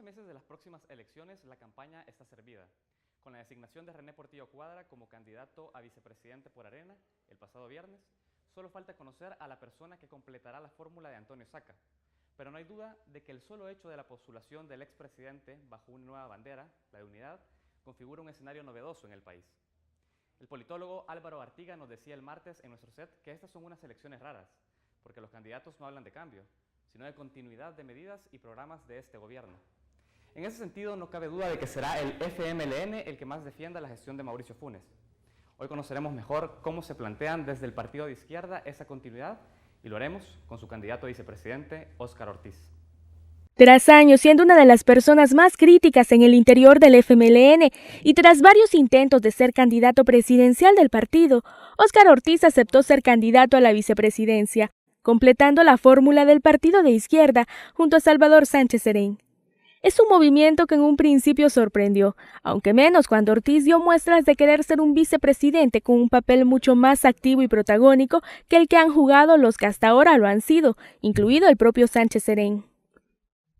meses de las próximas elecciones, la campaña está servida. Con la designación de René Portillo Cuadra como candidato a vicepresidente por Arena el pasado viernes, solo falta conocer a la persona que completará la fórmula de Antonio Saca. Pero no hay duda de que el solo hecho de la postulación del expresidente bajo una nueva bandera, la de unidad, configura un escenario novedoso en el país. El politólogo Álvaro Artiga nos decía el martes en nuestro set que estas son unas elecciones raras, porque los candidatos no hablan de cambio, sino de continuidad de medidas y programas de este gobierno. En ese sentido, no cabe duda de que será el FMLN el que más defienda la gestión de Mauricio Funes. Hoy conoceremos mejor cómo se plantean desde el partido de izquierda esa continuidad y lo haremos con su candidato a vicepresidente, Óscar Ortiz. Tras años siendo una de las personas más críticas en el interior del FMLN y tras varios intentos de ser candidato presidencial del partido, Óscar Ortiz aceptó ser candidato a la vicepresidencia, completando la fórmula del partido de izquierda junto a Salvador Sánchez Serén. Es un movimiento que en un principio sorprendió, aunque menos cuando Ortiz dio muestras de querer ser un vicepresidente con un papel mucho más activo y protagónico que el que han jugado los que hasta ahora lo han sido, incluido el propio Sánchez Serén.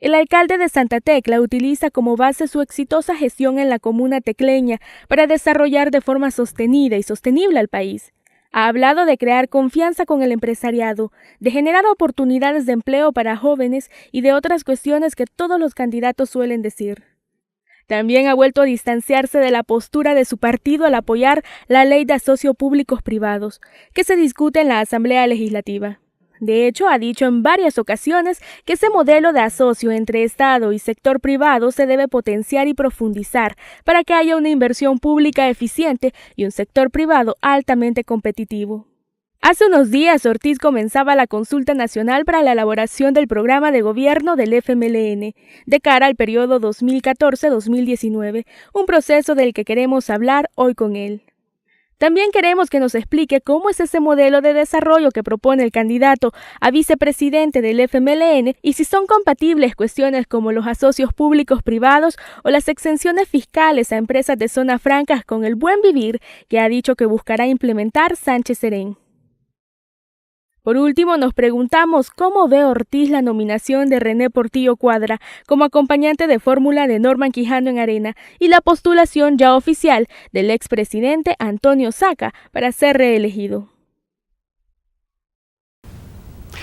El alcalde de Santa Tecla utiliza como base su exitosa gestión en la comuna tecleña para desarrollar de forma sostenida y sostenible al país. Ha hablado de crear confianza con el empresariado, de generar oportunidades de empleo para jóvenes y de otras cuestiones que todos los candidatos suelen decir. También ha vuelto a distanciarse de la postura de su partido al apoyar la ley de asocios públicos privados, que se discute en la Asamblea Legislativa. De hecho, ha dicho en varias ocasiones que ese modelo de asocio entre Estado y sector privado se debe potenciar y profundizar para que haya una inversión pública eficiente y un sector privado altamente competitivo. Hace unos días, Ortiz comenzaba la consulta nacional para la elaboración del programa de gobierno del FMLN, de cara al periodo 2014-2019, un proceso del que queremos hablar hoy con él. También queremos que nos explique cómo es ese modelo de desarrollo que propone el candidato a vicepresidente del FMLN y si son compatibles cuestiones como los asocios públicos privados o las exenciones fiscales a empresas de zonas francas con el buen vivir que ha dicho que buscará implementar Sánchez Serén. Por último, nos preguntamos cómo ve Ortiz la nominación de René Portillo Cuadra como acompañante de fórmula de Norman Quijano en Arena y la postulación ya oficial del expresidente Antonio Saca para ser reelegido.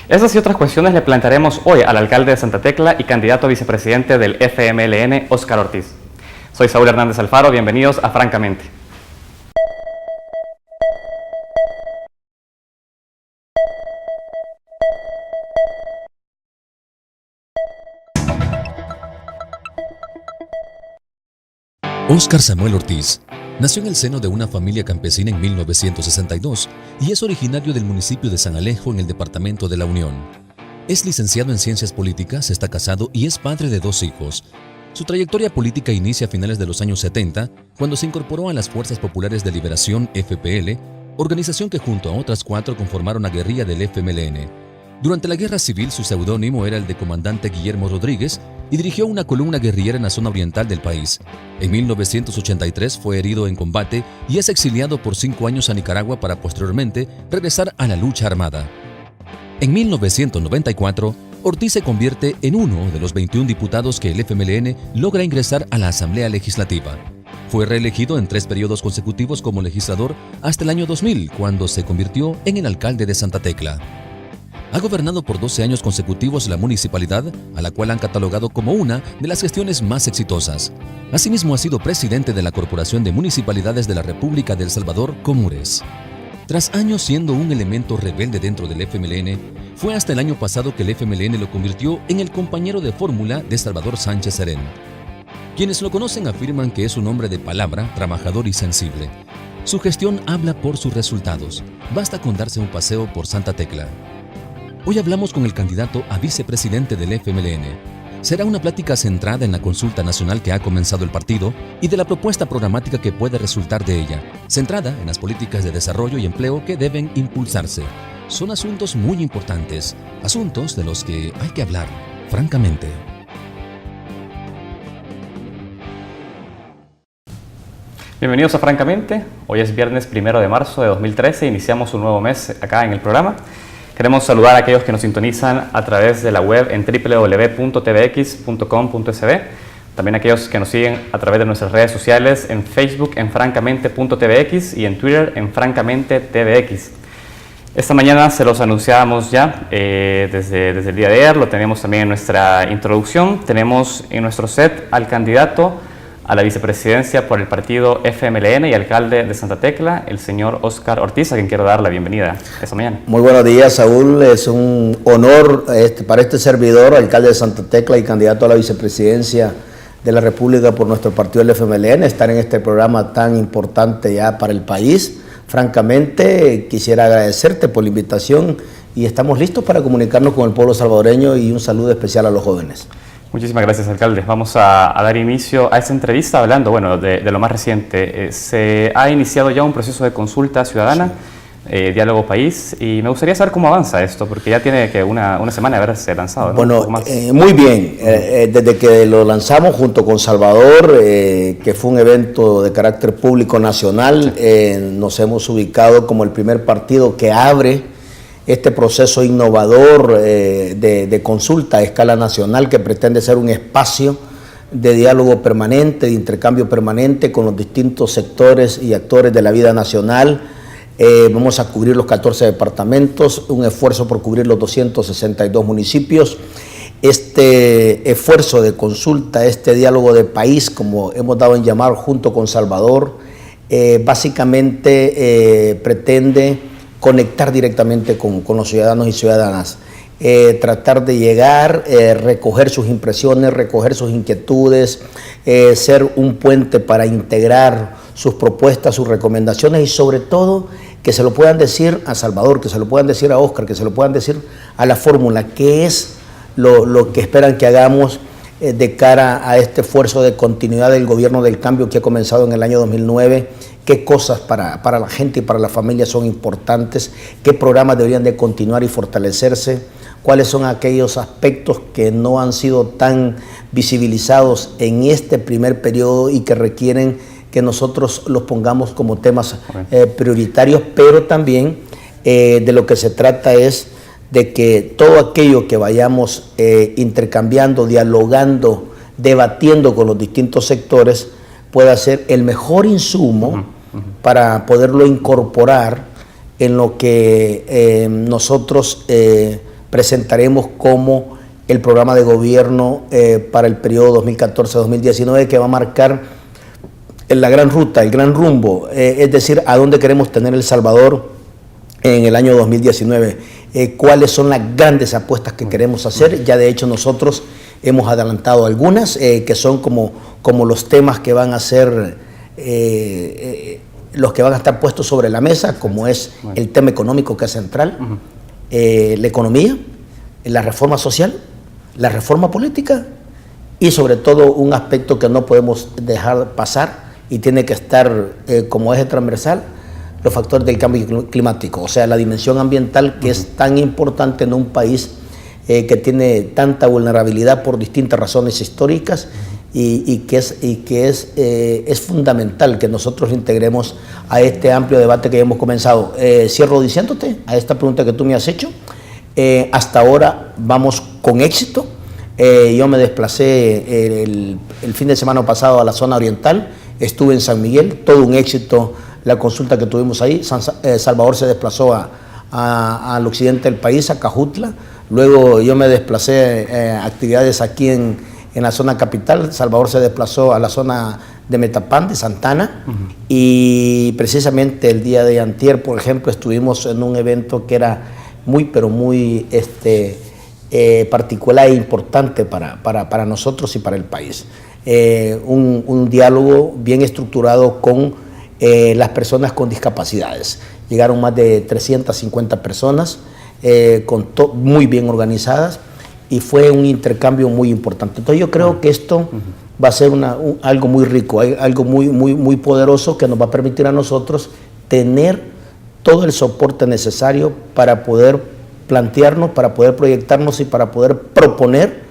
Esas y otras cuestiones le plantearemos hoy al alcalde de Santa Tecla y candidato a vicepresidente del FMLN, Óscar Ortiz. Soy Saúl Hernández Alfaro, bienvenidos a Francamente. Óscar Samuel Ortiz nació en el seno de una familia campesina en 1962 y es originario del municipio de San Alejo en el departamento de La Unión. Es licenciado en Ciencias Políticas, está casado y es padre de 2 hijos. Su trayectoria política inicia a finales de los años 70, cuando se incorporó a las Fuerzas Populares de Liberación FPL, organización que junto a otras 4 conformaron la guerrilla del FMLN. Durante la Guerra Civil su seudónimo era el de comandante Guillermo Rodríguez y dirigió una columna guerrillera en la zona oriental del país. En 1983 fue herido en combate y es exiliado por 5 años a Nicaragua para posteriormente regresar a la lucha armada. En 1994, Ortiz se convierte en uno de los 21 diputados que el FMLN logra ingresar a la Asamblea Legislativa. Fue reelegido en 3 periodos consecutivos como legislador hasta el año 2000, cuando se convirtió en el alcalde de Santa Tecla. Ha gobernado por 12 años consecutivos la municipalidad, a la cual han catalogado como una de las gestiones más exitosas. Asimismo, ha sido presidente de la Corporación de Municipalidades de la República de El Salvador, Comures. Tras años siendo un elemento rebelde dentro del FMLN, fue hasta el año pasado que el FMLN lo convirtió en el compañero de fórmula de Salvador Sánchez Serén. Quienes lo conocen afirman que es un hombre de palabra, trabajador y sensible. Su gestión habla por sus resultados. Basta con darse un paseo por Santa Tecla. Hoy hablamos con el candidato a vicepresidente del FMLN. Será una plática centrada en la consulta nacional que ha comenzado el partido y de la propuesta programática que puede resultar de ella, centrada en las políticas de desarrollo y empleo que deben impulsarse. Son asuntos muy importantes, asuntos de los que hay que hablar, francamente. Bienvenidos a Francamente. Hoy es viernes 1 de marzo de 2013, iniciamos un nuevo mes acá en el programa. Queremos saludar a aquellos que nos sintonizan a través de la web en www.tvx.com.sb, También aquellos que nos siguen a través de nuestras redes sociales en Facebook en francamente.tvx y en Twitter en francamente.tvx. Esta mañana se los anunciábamos ya desde el día de ayer, lo tenemos también en nuestra introducción. Tenemos en nuestro set al candidato a la vicepresidencia por el partido FMLN y alcalde de Santa Tecla, el señor Óscar Ortiz, a quien quiero dar la bienvenida esta mañana. Muy buenos días, Saúl. Es un honor para este servidor, alcalde de Santa Tecla y candidato a la vicepresidencia de la República por nuestro partido, el FMLN, estar en este programa tan importante ya para el país. Francamente, quisiera agradecerte por la invitación y estamos listos para comunicarnos con el pueblo salvadoreño y un saludo especial a los jóvenes. Muchísimas gracias, alcalde. Vamos a dar inicio a esta entrevista hablando de lo más reciente. Se ha iniciado ya un proceso de consulta ciudadana, Diálogo País, y me gustaría saber cómo avanza esto, porque ya tiene que una semana de haberse lanzado, ¿no? Bueno, muy bien. Desde que lo lanzamos junto con Salvador, que fue un evento de carácter público nacional, nos hemos ubicado como el primer partido que abre este proceso innovador de consulta a escala nacional, que pretende ser un espacio de diálogo permanente, de intercambio permanente con los distintos sectores y actores de la vida nacional. Vamos a cubrir los 14 departamentos, un esfuerzo por cubrir los 262 municipios. Este esfuerzo de consulta, este diálogo de país, como hemos dado en llamar junto con Salvador, básicamente pretende conectar directamente con los ciudadanos y ciudadanas, tratar de llegar, recoger sus impresiones, recoger sus inquietudes, ser un puente para integrar sus propuestas, sus recomendaciones y sobre todo que se lo puedan decir a Salvador, que se lo puedan decir a Óscar, que se lo puedan decir a la fórmula, que es lo que esperan que hagamos de cara a este esfuerzo de continuidad del gobierno del cambio que ha comenzado en el año 2009, qué cosas para la gente y para la familia son importantes, qué programas deberían de continuar y fortalecerse, cuáles son aquellos aspectos que no han sido tan visibilizados en este primer periodo y que requieren que nosotros los pongamos como temas prioritarios, pero también de lo que se trata es de que todo aquello que vayamos intercambiando, dialogando, debatiendo con los distintos sectores pueda ser el mejor insumo para poderlo incorporar en lo que nosotros presentaremos como el programa de gobierno para el periodo 2014-2019, que va a marcar la gran ruta, el gran rumbo, es decir, a dónde queremos tener El Salvador en el año 2019, cuáles son las grandes apuestas que queremos hacer. Ya de hecho nosotros hemos adelantado algunas, que son como los temas que van a ser, los que van a estar puestos sobre la mesa, como es el tema económico, que es central, la economía, la reforma social, la reforma política y sobre todo un aspecto que no podemos dejar pasar y tiene que estar como eje transversal, los factores del cambio climático, o sea, la dimensión ambiental que es tan importante en un país que tiene tanta vulnerabilidad por distintas razones históricas y que es fundamental que nosotros integremos a este amplio debate que hemos comenzado. Cierro diciéndote a esta pregunta que tú me has hecho, hasta ahora vamos con éxito. Yo me desplacé el fin de semana pasado a la zona oriental, estuve en San Miguel, todo un éxito la consulta que tuvimos ahí. Salvador se desplazó al occidente del país, a Cajutla, luego yo me desplacé a actividades aquí en la zona capital. Salvador se desplazó a la zona de Metapán, de Santana, y precisamente el día de antier, por ejemplo, estuvimos en un evento que era muy, pero muy particular e importante para nosotros y para el país. Un diálogo bien estructurado con las personas con discapacidades. Llegaron más de 350 personas, muy bien organizadas, y fue un intercambio muy importante. Entonces yo creo que esto va a ser algo muy rico, algo muy poderoso, que nos va a permitir a nosotros tener todo el soporte necesario para poder plantearnos, para poder proyectarnos y para poder proponer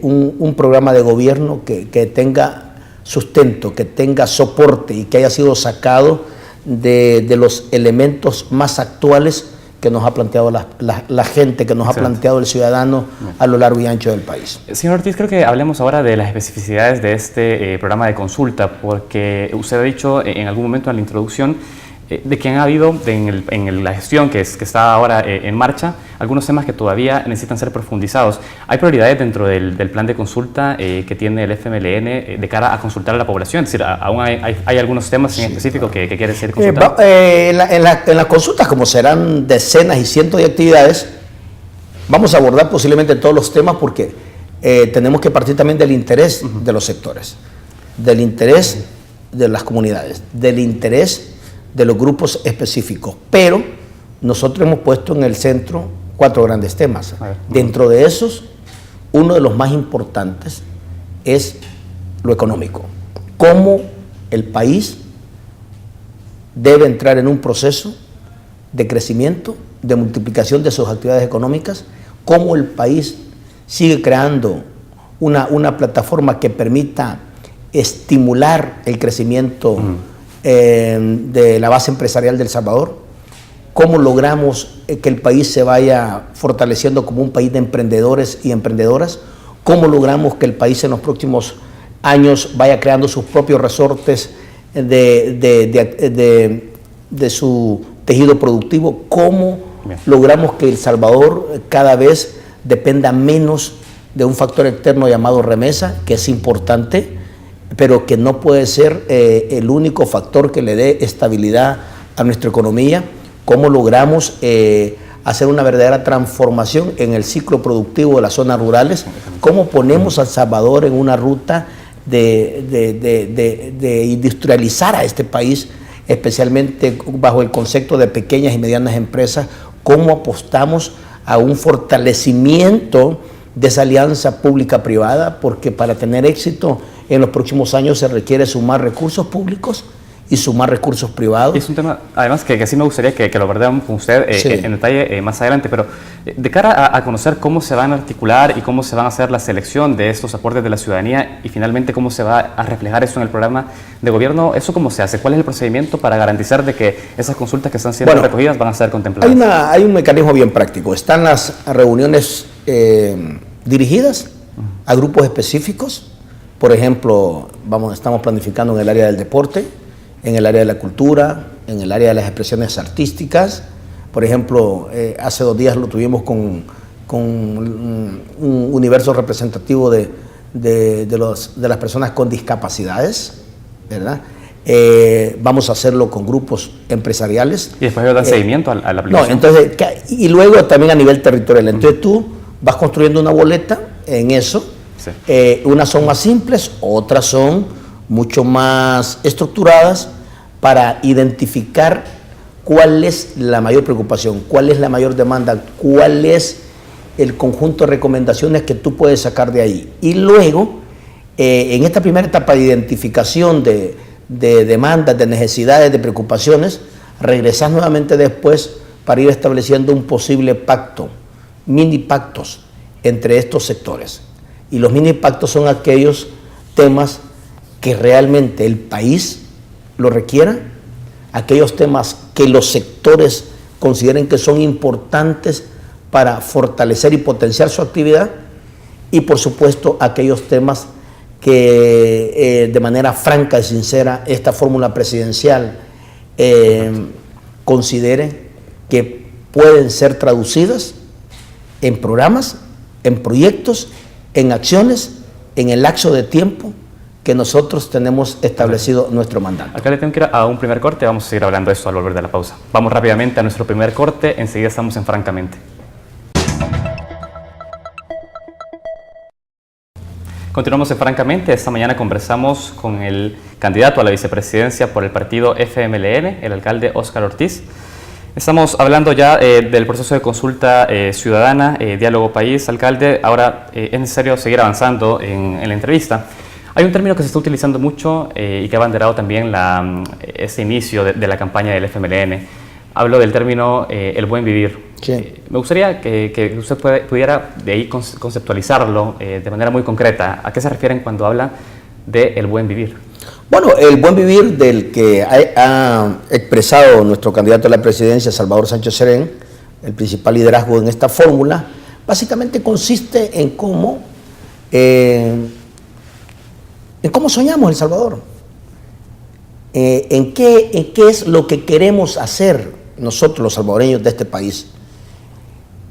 un programa de gobierno que tenga sustento, que tenga soporte y que haya sido sacado de los elementos más actuales que nos ha planteado la gente, que nos ha planteado el ciudadano a lo largo y ancho del país. Señor Ortiz, creo que hablemos ahora de las especificidades de este programa de consulta, porque usted ha dicho en algún momento en la introducción de que han habido en la gestión que está ahora en marcha algunos temas que todavía necesitan ser profundizados. ¿Hay prioridades dentro del plan de consulta que tiene el FMLN de cara a consultar a la población? Es decir, aún hay algunos temas en específico que quiere ser consultado. En las consultas, como serán decenas y cientos de actividades, vamos a abordar posiblemente todos los temas porque tenemos que partir también del interés de los sectores, del interés de las comunidades, del interés de los grupos específicos, pero nosotros hemos puesto en el centro 4 grandes temas. Dentro de esos, uno de los más importantes es lo económico. Cómo el país debe entrar en un proceso de crecimiento, de multiplicación de sus actividades económicas, cómo el país sigue creando una plataforma que permita estimular el crecimiento de la base empresarial de El Salvador, cómo logramos que el país se vaya fortaleciendo como un país de emprendedores y emprendedoras, cómo logramos que el país en los próximos años vaya creando sus propios resortes de su tejido productivo, cómo logramos que El Salvador cada vez dependa menos de un factor externo llamado remesa, que es importante, pero que no puede ser el único factor que le dé estabilidad a nuestra economía. Cómo logramos hacer una verdadera transformación en el ciclo productivo de las zonas rurales, cómo ponemos a El Salvador en una ruta de industrializar a este país, especialmente bajo el concepto de pequeñas y medianas empresas, cómo apostamos a un fortalecimiento de esa alianza pública-privada, porque para tener éxito en los próximos años se requiere sumar recursos públicos y sumar recursos privados. Es un tema, además, que sí me gustaría que lo abordemos con usted en detalle más adelante, pero de cara a conocer cómo se van a articular y cómo se van a hacer la selección de estos aportes de la ciudadanía y finalmente cómo se va a reflejar eso en el programa de gobierno, ¿eso cómo se hace? ¿Cuál es el procedimiento para garantizar de que esas consultas que están siendo recogidas van a ser contempladas? Hay un mecanismo bien práctico. Están las reuniones dirigidas a grupos específicos. Por ejemplo, estamos planificando en el área del deporte, en el área de la cultura, en el área de las expresiones artísticas. Por ejemplo, hace 2 días lo tuvimos con un universo representativo de las personas con discapacidades, ¿verdad? Vamos a hacerlo con grupos empresariales. Y después dan seguimiento a la aplicación. No, entonces, y luego también a nivel territorial. Entonces tú vas construyendo una boleta en eso. Sí. Unas son más simples, otras son mucho más estructuradas para identificar cuál es la mayor preocupación, cuál es la mayor demanda, cuál es el conjunto de recomendaciones que tú puedes sacar de ahí. Y luego, en esta primera etapa de identificación de demandas, de necesidades, de preocupaciones, regresas nuevamente después para ir estableciendo un posible pacto, mini pactos entre estos sectores. Y los mini pactos son aquellos temas que realmente el país lo requiera, aquellos temas que los sectores consideren que son importantes para fortalecer y potenciar su actividad, y por supuesto aquellos temas que de manera franca y sincera esta fórmula presidencial considere que pueden ser traducidas en programas, en proyectos, en acciones, en el lapso de tiempo que nosotros tenemos establecido nuestro mandato. Acá le tengo que ir a un primer corte, vamos a seguir hablando de esto al volver de la pausa. Vamos rápidamente a nuestro primer corte, enseguida estamos en Francamente. Continuamos en Francamente. Esta mañana conversamos con el candidato a la vicepresidencia por el partido FMLN, el alcalde Óscar Ortiz. Estamos hablando ya del proceso de consulta ciudadana, diálogo país, alcalde. Ahora es necesario seguir avanzando en la entrevista. Hay un término que se está utilizando mucho y que ha abanderado también ese inicio de la campaña del FMLN. Hablo del término el buen vivir. Sí. Me gustaría que usted pudiera de ahí conceptualizarlo de manera muy concreta. ¿A qué se refieren cuando habla de el buen vivir? Bueno, el buen vivir del que ha expresado nuestro candidato a la presidencia, Salvador Sánchez Serén, el principal liderazgo en esta fórmula, básicamente consiste en cómo soñamos El Salvador, en qué es lo que queremos hacer nosotros los salvadoreños de este país.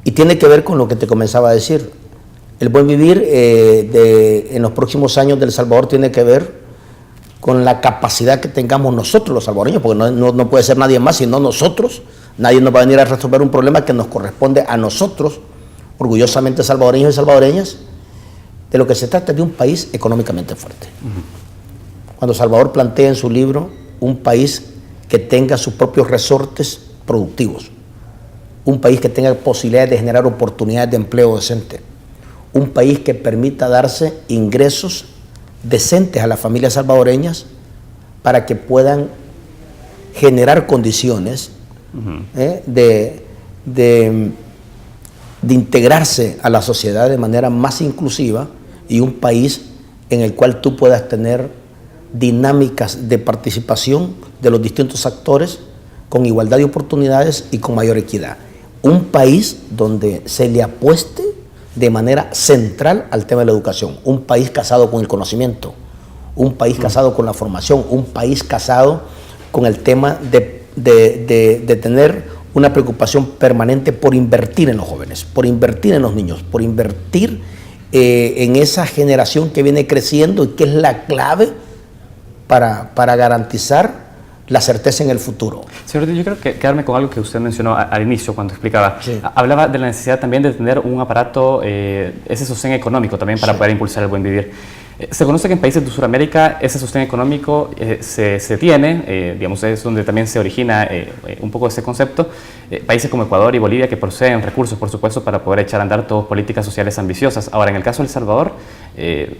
Y tiene que ver con lo que te comenzaba a decir. El buen vivir en los próximos años del Salvador tiene que ver con la capacidad que tengamos nosotros los salvadoreños, porque no puede ser nadie más sino nosotros. Nadie nos va a venir a resolver un problema que nos corresponde a nosotros, orgullosamente salvadoreños y salvadoreñas. De lo que se trata es de un país económicamente fuerte. Cuando Salvador plantea en su libro un país que tenga sus propios resortes productivos, un país que tenga posibilidades de generar oportunidades de empleo decente, un país que permita darse ingresos decentes a las familias salvadoreñas para que puedan generar condiciones de integrarse a la sociedad de manera más inclusiva, y un país en el cual tú puedas tener dinámicas de participación de los distintos actores con igualdad de oportunidades y con mayor equidad. Un país donde se le apueste de manera central al tema de la educación, un país casado con el conocimiento, un país casado con la formación, un país casado con el tema de tener una preocupación permanente por invertir en los jóvenes, por invertir en los niños, por invertir en esa generación que viene creciendo y que es la clave para garantizar la certeza en el futuro. Señor, yo creo que quedarme con algo que usted mencionó al inicio cuando explicaba. Sí. Hablaba de la necesidad también de tener un aparato, ese sostén económico también para poder impulsar el buen vivir. Se conoce que en países de Sudamérica ese sostén económico se tiene, digamos, es donde también se origina un poco ese concepto. Países como Ecuador y Bolivia que poseen recursos, por supuesto, para poder echar a andar todas políticas sociales ambiciosas. Ahora, en el caso de El Salvador,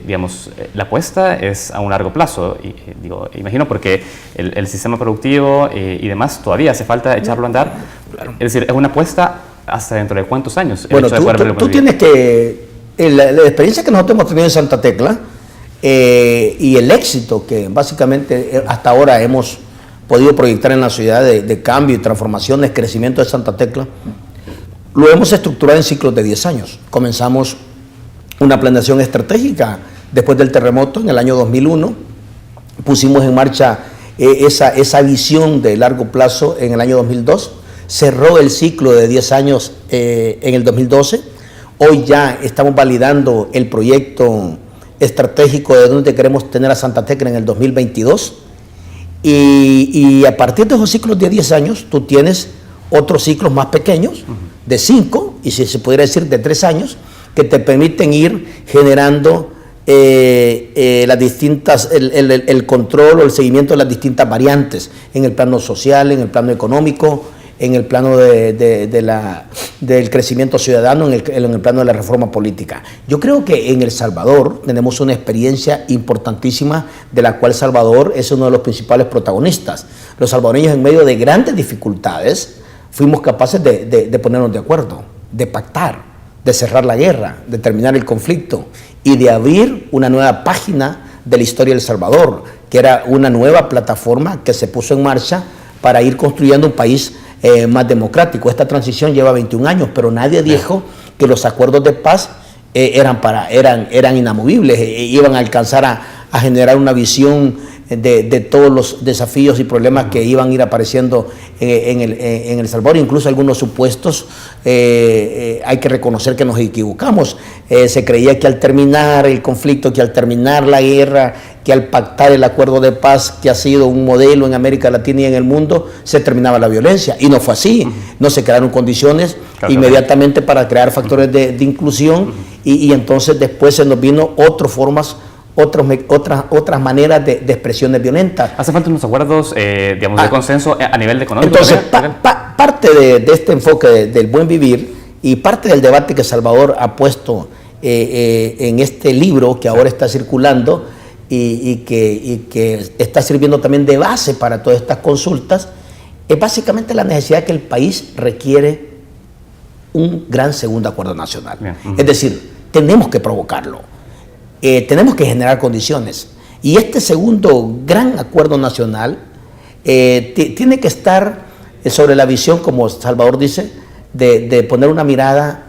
digamos, la apuesta es a un largo plazo, imagino, porque el sistema productivo y demás todavía hace falta echarlo a andar. Claro. Es decir, es una apuesta hasta dentro de cuántos años. Bueno, tú tienes que, la experiencia que nosotros hemos tenido en Santa Tecla, y el éxito que básicamente hasta ahora hemos podido proyectar en la ciudad de cambio y transformaciones, crecimiento de Santa Tecla, lo hemos estructurado en ciclos de 10 años. Comenzamos una planeación estratégica después del terremoto en el año 2001, pusimos en marcha esa visión de largo plazo en el año 2002, cerró el ciclo de 10 años en el 2012, hoy ya estamos validando el proyecto estratégico de dónde queremos tener a Santa Tecla en el 2022, y a partir de esos ciclos de 10 años tú tienes otros ciclos más pequeños de 5 y si se pudiera decir de 3 años que te permiten ir generando las distintas, el control o el seguimiento de las distintas variantes en el plano social, en el plano económico, en el plano del crecimiento ciudadano, en el plano de la reforma política. Yo creo que en El Salvador tenemos una experiencia importantísima de la cual Salvador es uno de los principales protagonistas. Los salvadoreños, en medio de grandes dificultades, fuimos capaces de ponernos de acuerdo, de pactar, de cerrar la guerra, de terminar el conflicto y de abrir una nueva página de la historia de El Salvador, que era una nueva plataforma que se puso en marcha para ir construyendo un país más democrático. Esta transición lleva 21 años, pero nadie dijo que los acuerdos de paz eran inamovibles, iban a alcanzar a generar una visión de todos los desafíos y problemas que iban a ir apareciendo en El Salvador. Incluso algunos supuestos, hay que reconocer que nos equivocamos. Se creía que al terminar el conflicto, que al terminar la guerra, que al pactar el acuerdo de paz, que ha sido un modelo en América Latina y en el mundo, se terminaba la violencia. Y no fue así. No se crearon condiciones inmediatamente para crear factores de inclusión y entonces después se nos vino otras maneras de expresiones violentas. ¿Hace falta unos acuerdos, de consenso a nivel económico? Entonces, parte de este enfoque del buen vivir y parte del debate que Salvador ha puesto en este libro que ahora está circulando y que está sirviendo también de base para todas estas consultas, es básicamente la necesidad que el país requiere un gran segundo acuerdo nacional. Es decir, tenemos que provocarlo. Tenemos que generar condiciones y este segundo gran acuerdo nacional tiene que estar sobre la visión, como Salvador dice, de poner una mirada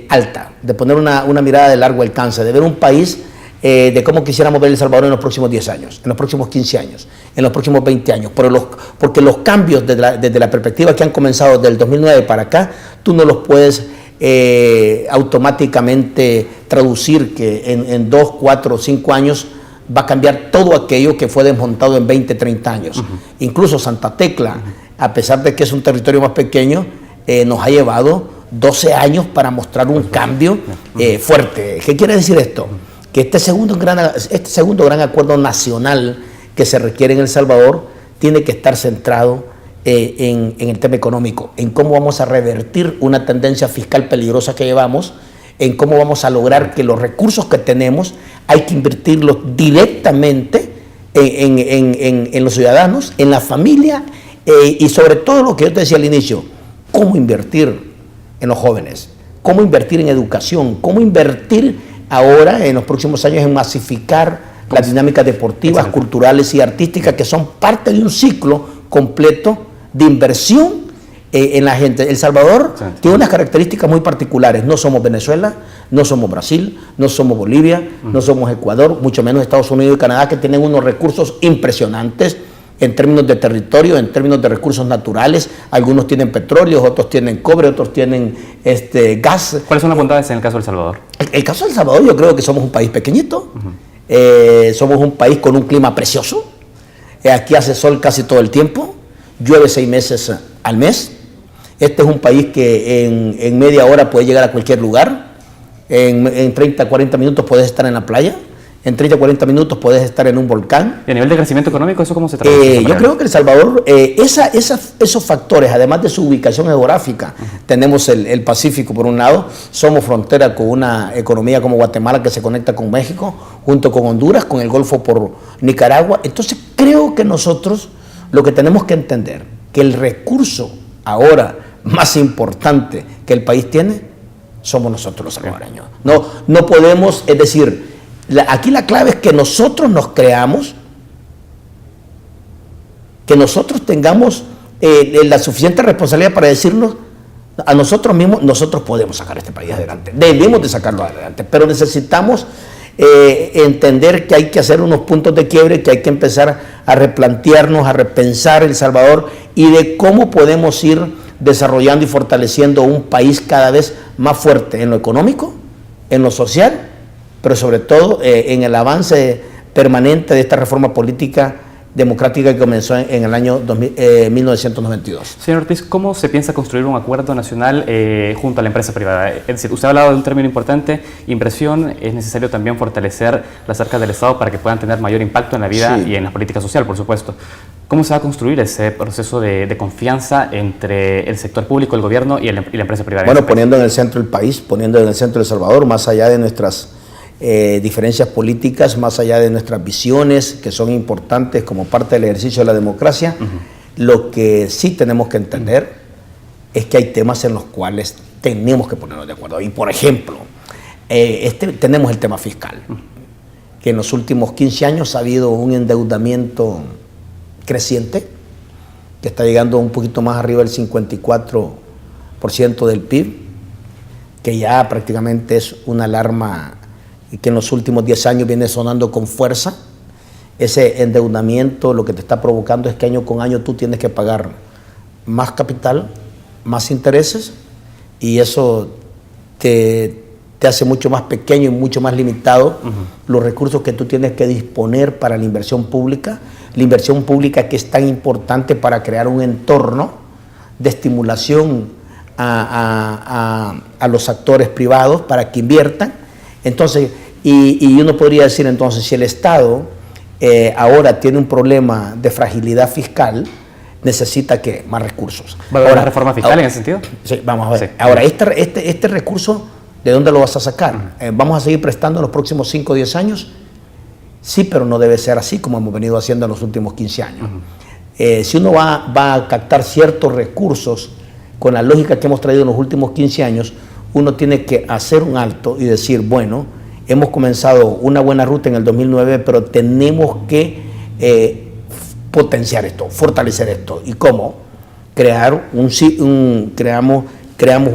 alta, de poner una mirada de largo alcance, de ver un país de cómo quisiéramos ver El Salvador en los próximos 10 años, en los próximos 15 años, en los próximos 20 años. Porque los cambios desde la perspectiva que han comenzado desde el 2009 para acá, tú no los puedes automáticamente traducir que en 2, 4 o 5 años va a cambiar todo aquello que fue desmontado en 20, 30 años. Incluso Santa Tecla, a pesar de que es un territorio más pequeño, nos ha llevado 12 años para mostrar un cambio fuerte. ¿Qué quiere decir esto? Que este segundo gran acuerdo nacional que se requiere en El Salvador tiene que estar centrado en el tema económico, en cómo vamos a revertir una tendencia fiscal peligrosa que llevamos, en cómo vamos a lograr que los recursos que tenemos hay que invertirlos directamente en los ciudadanos, en la familia y sobre todo lo que yo te decía al inicio, cómo invertir en los jóvenes, cómo invertir en educación, cómo invertir ahora en los próximos años en masificar las dinámicas deportivas, culturales y artísticas que son parte de un ciclo completo de inversión en la gente. El Salvador tiene unas características muy particulares. No somos Venezuela, no somos Brasil, no somos Bolivia, no somos Ecuador, mucho menos Estados Unidos y Canadá, que tienen unos recursos impresionantes en términos de territorio, en términos de recursos naturales. Algunos tienen petróleo, otros tienen cobre, otros tienen gas. ¿Cuáles son las bondades en el caso de El Salvador? El caso de El Salvador, yo creo que somos un país pequeñito, somos un país con un clima precioso. Aquí hace sol casi todo el tiempo, llueve 6 meses al mes. Este es un país que en media hora puede llegar a cualquier lugar, en 30, 40 minutos puedes estar en la playa, en 30, 40 minutos puedes estar en un volcán. ¿Y a nivel de crecimiento económico eso cómo se traduce? Yo creo que El Salvador, esos factores, además de su ubicación geográfica, tenemos el Pacífico por un lado, somos frontera con una economía como Guatemala que se conecta con México, junto con Honduras, con el Golfo por Nicaragua. Entonces creo que nosotros lo que tenemos que entender, que el recurso ahora más importante que el país tiene, somos nosotros los salvadoreños. No podemos, es decir, aquí la clave es que nosotros nos creamos, que nosotros tengamos la suficiente responsabilidad para decirnos a nosotros mismos, nosotros podemos sacar este país adelante, debemos de sacarlo adelante, pero necesitamos entender que hay que hacer unos puntos de quiebre, que hay que empezar a replantearnos, a repensar El Salvador y de cómo podemos ir desarrollando y fortaleciendo un país cada vez más fuerte en lo económico, en lo social, pero sobre todo en el avance permanente de esta reforma política democrática que comenzó en el año 1992. Señor Ortiz, ¿cómo se piensa construir un acuerdo nacional junto a la empresa privada? Es decir, usted ha hablado de un término importante, inversión. Es necesario también fortalecer las arcas del Estado para que puedan tener mayor impacto en la vida y en la política social, por supuesto. ¿Cómo se va a construir ese proceso de confianza entre el sector público, el gobierno y la empresa privada? Bueno, poniendo en el centro el país, poniendo en el centro El Salvador, más allá de nuestras diferencias políticas, más allá de nuestras visiones, que son importantes como parte del ejercicio de la democracia, lo que sí tenemos que entender es que hay temas en los cuales tenemos que ponernos de acuerdo. Y por ejemplo, tenemos el tema fiscal, que en los últimos 15 años ha habido un endeudamiento creciente, que está llegando un poquito más arriba del 54% del PIB, que ya prácticamente es una alarma y que en los últimos 10 años viene sonando con fuerza. Ese endeudamiento lo que te está provocando es que año con año tú tienes que pagar más capital, más intereses, y eso te hace mucho más pequeño y mucho más limitado los recursos que tú tienes que disponer para la inversión pública que es tan importante para crear un entorno de estimulación a los actores privados para que inviertan. Entonces, y uno podría decir entonces, si el Estado ahora tiene un problema de fragilidad fiscal, necesita ¿qué? Más recursos. ¿Va a haber una reforma fiscal en ese sentido? Sí, vamos a ver. Sí. Ahora, este recurso, ¿de dónde lo vas a sacar? ¿Vamos a seguir prestando en los próximos 5 o 10 años? Sí, pero no debe ser así como hemos venido haciendo en los últimos 15 años. Si uno va a captar ciertos recursos con la lógica que hemos traído en los últimos 15 años, uno tiene que hacer un alto y decir, bueno, hemos comenzado una buena ruta en el 2009, pero tenemos que potenciar esto, fortalecer esto. ¿Y cómo? crear creamos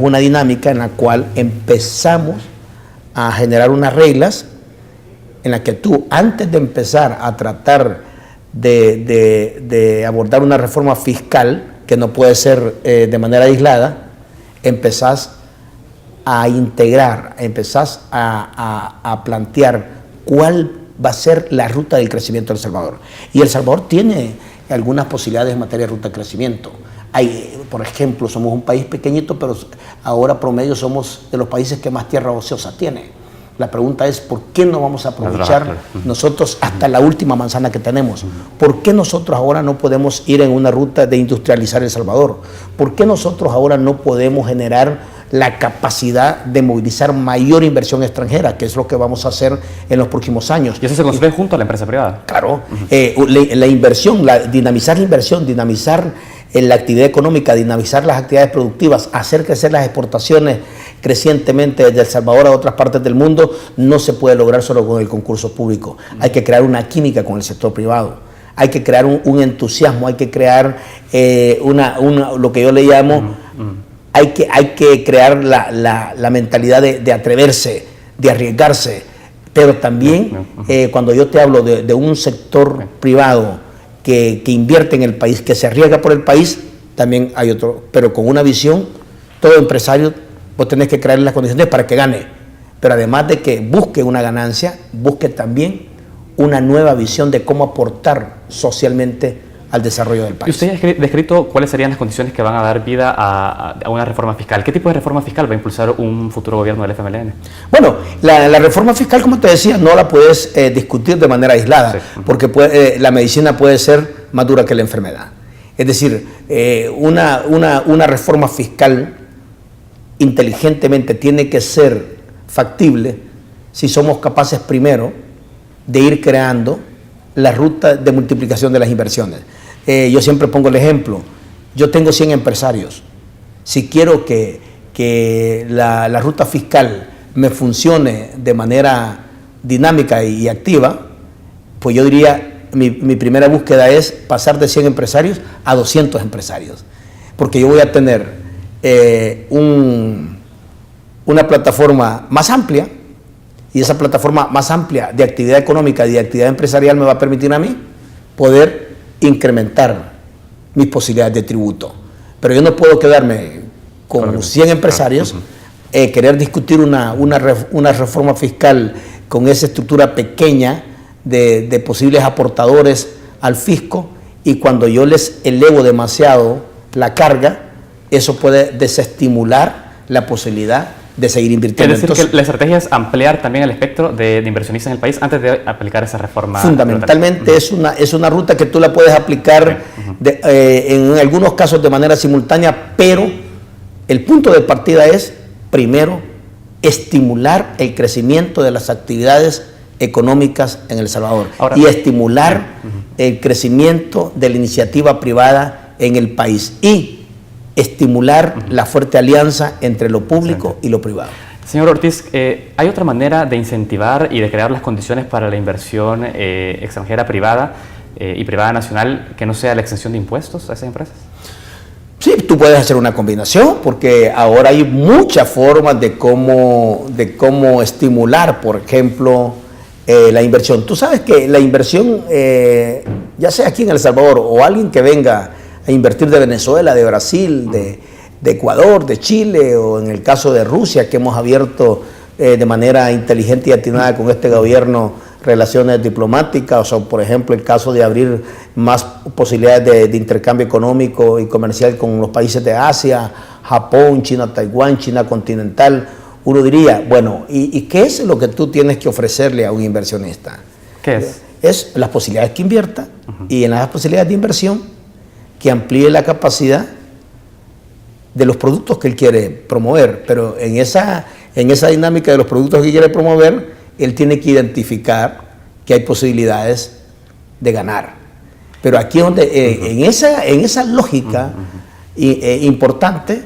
una dinámica en la cual empezamos a generar unas reglas en las que tú, antes de empezar a tratar de abordar una reforma fiscal, que no puede ser de manera aislada, empezás a integrar, empezás a plantear cuál va a ser la ruta del crecimiento de El Salvador. Y El Salvador tiene algunas posibilidades en materia de ruta de crecimiento. Por ejemplo, somos un país pequeñito, pero ahora promedio somos de los países que más tierra ociosa tiene. La pregunta es, ¿por qué no vamos a aprovechar nosotros hasta la última manzana que tenemos? ¿Por qué nosotros ahora no podemos ir en una ruta de industrializar El Salvador? ¿Por qué nosotros ahora no podemos generar la capacidad de movilizar mayor inversión extranjera, que es lo que vamos a hacer en los próximos años? ¿Y eso se construye junto a la empresa privada? Claro. La inversión, dinamizar la inversión, dinamizar la actividad económica, dinamizar las actividades productivas, hacer crecer las exportaciones crecientemente desde El Salvador a otras partes del mundo, no se puede lograr solo con el concurso público. Hay que crear una química con el sector privado, hay que crear un entusiasmo, hay que crear lo que yo le llamo, hay que crear la mentalidad de atreverse, de arriesgarse, pero también cuando yo te hablo de un sector privado que invierte en el país, que se arriesga por el país, también hay otro, pero con una visión. Todo empresario, vos tenés que crear las condiciones para que gane, pero además de que busque una ganancia, busque también una nueva visión de cómo aportar socialmente al desarrollo del país. Y usted ha descrito cuáles serían las condiciones que van a dar vida a una reforma fiscal. ¿Qué tipo de reforma fiscal va a impulsar un futuro gobierno del FMLN? Bueno, la reforma fiscal, como te decía, no la puedes discutir de manera aislada, porque la medicina puede ser más dura que la enfermedad. Es decir, una reforma fiscal inteligentemente tiene que ser factible si somos capaces primero de ir creando la ruta de multiplicación de las inversiones. Yo siempre pongo el ejemplo, yo tengo 100 empresarios, si quiero que la ruta fiscal me funcione de manera dinámica y activa, pues yo diría, mi primera búsqueda es pasar de 100 empresarios a 200 empresarios, porque yo voy a tener una plataforma más amplia, y esa plataforma más amplia de actividad económica y de actividad empresarial me va a permitir a mí poder incrementar mis posibilidades de tributo. Pero yo no puedo quedarme con 100 empresarios, querer discutir una reforma fiscal con esa estructura pequeña de posibles aportadores al fisco, y cuando yo les elevo demasiado la carga, eso puede desestimular la posibilidad de seguir invirtiendo. Es decir, que la estrategia es ampliar también el espectro de inversionistas en el país antes de aplicar esa reforma. Fundamentalmente es una ruta que tú la puedes aplicar en algunos casos de manera simultánea, pero el punto de partida es, primero, estimular el crecimiento de las actividades económicas en El Salvador. Ahora, y estimular el crecimiento de la iniciativa privada en el país, y estimular la fuerte alianza entre lo público y lo privado. Señor Ortiz, ¿hay otra manera de incentivar y de crear las condiciones para la inversión extranjera privada y privada nacional que no sea la exención de impuestos a esas empresas? Sí, tú puedes hacer una combinación, porque ahora hay muchas formas de cómo estimular, por ejemplo, la inversión. Tú sabes que la inversión, ya sea aquí en El Salvador o alguien que venga a invertir de Venezuela, de Brasil, de Ecuador, de Chile, o en el caso de Rusia, que hemos abierto de manera inteligente y atinada con este gobierno relaciones diplomáticas, o por ejemplo el caso de abrir más posibilidades de intercambio económico y comercial con los países de Asia, Japón, China, Taiwán, China continental. Uno diría, bueno, ¿y qué es lo que tú tienes que ofrecerle a un inversionista? ¿Qué es? Es las posibilidades que invierta, y en las posibilidades de inversión que amplíe la capacidad de los productos que él quiere promover, pero en esa dinámica de los productos que quiere promover, él tiene que identificar que hay posibilidades de ganar. Pero aquí es donde, en esa lógica importante,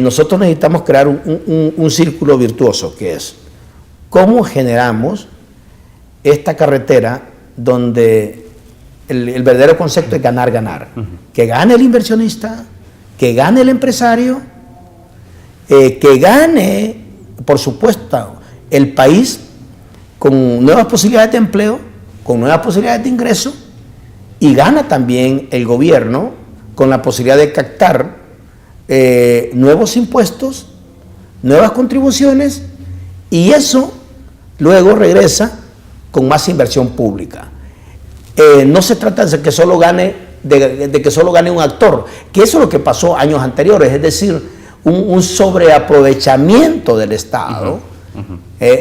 nosotros necesitamos crear un círculo virtuoso, que es cómo generamos esta carretera donde el verdadero concepto es ganar, ganar. Que gane el inversionista, que gane el empresario, que gane, por supuesto, el país con nuevas posibilidades de empleo, con nuevas posibilidades de ingreso, y gana también el gobierno con la posibilidad de captar nuevos impuestos, nuevas contribuciones, y eso luego regresa con más inversión pública. No se trata de que solo gane, de que solo gane un actor, que eso es lo que pasó años anteriores, es decir, un sobreaprovechamiento del Estado,